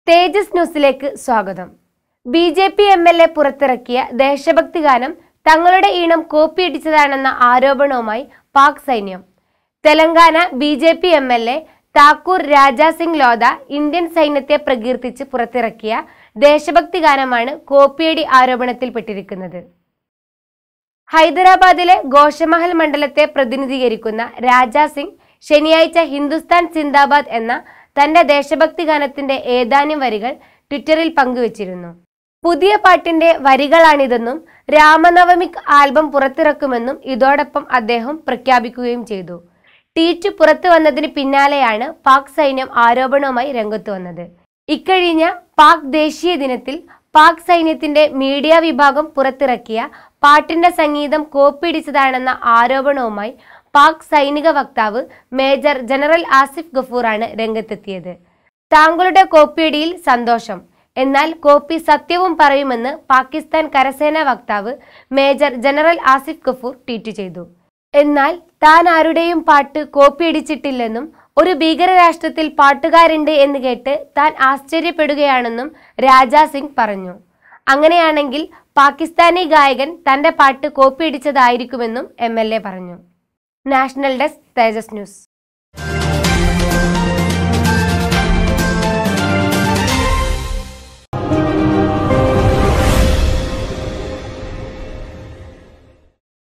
തേജസ് ന്യൂസിലേക്ക് സ്വാഗതം. BJP. MLA. പുറത്തിറക്കിയ ദേശഭക്തി ഗാനം തങ്ങളുടെ ഈണം കോപ്പിയടിച്ചതാണെന്ന ആരോപണവുമായി പാക് സൈന്യം. Telangana BJP. MLA. Thakur Raja Singh Lodha Indian സൈന്യത്തെ പ്രകീർത്തിച്ച് പുറത്തിറക്കിയ ദേശഭക്തി ഗാനമാണ് കോപ്പിയടി ആരോപണത്തിൽപ്പെട്ടിരിക്കുന്നത്. ഹൈദരാബാദിലെ ഗോഷമഹൽ മണ്ഡലത്തെ പ്രതിനിധീകരിക്കുന്ന രാജാ സിംഗ് ശനിയാഴ്ച ഹിന്ദുസ്ഥാൻ സിന്ദാബാദ് എന്ന തന്റെ ദേശഭക്തി ഗാനത്തിന്റെ ഏതാനും വരികൾ ട്വിറ്ററിൽ പങ്കുവച്ചിരുന്നു. പുതിയ പാട്ടിന്റെ വരികളാണിതെന്നും രാമനവമിക് ആൽബം പുറത്തിറക്കുമെന്നും ഇതോടൊപ്പം അദ്ദേഹം പ്രഖ്യാപിക്കുകയും ചെയ്തു. ട്വീറ്റ് പുറത്തു വന്നതിന് പിന്നാലെയാണ് പാക് സൈന്യം ആരോപണവുമായി രംഗത്തു വന്നത്. ഇക്കഴിഞ്ഞ പാക് ദേശീയ ദിനത്തിൽ പാക് സൈന്യത്തിന്റെ മീഡിയ വിഭാഗം പുറത്തിറക്കിയ പാട്ടിന്റെ സംഗീതം കോപ്പിയടിച്ചതാണെന്ന ആരോപണവുമായി പാക് സൈനിക വക്താവ് മേജർ ജനറൽ ആസിഫ് ഗഫൂറാണ് രംഗത്തെത്തിയത്. താങ്കളുടെ കോപ്പിയടിയിൽ സന്തോഷം, എന്നാൽ കോപ്പി സത്യവും പറയുമെന്ന് പാകിസ്ഥാൻ കരസേനാ വക്താവ് major general Asif Gafoor tweet ചെയ്തു. എന്നാൽ താൻ ആരുടെയും പാട്ട് കോപ്പിയടിച്ചിട്ടില്ലെന്നും ഒരു ഭീകരരാഷ്ട്രത്തിൽ പാട്ടുകാരുണ്ട് എന്ന് കേട്ട് താൻ ആശ്ചര്യപ്പെടുകയാണെന്നും രാജാ സിംഗ് പറഞ്ഞു. അങ്ങനെയാണെങ്കിൽ പാകിസ്ഥാനി ഗായകൻ തന്റെ പാട്ട് കോപ്പിയടിച്ചതായിരിക്കുമെന്നും എം.എൽ.എ. പറഞ്ഞു. നാഷണൽ ഡെസ്ക്, തേജസ് ന്യൂസ്.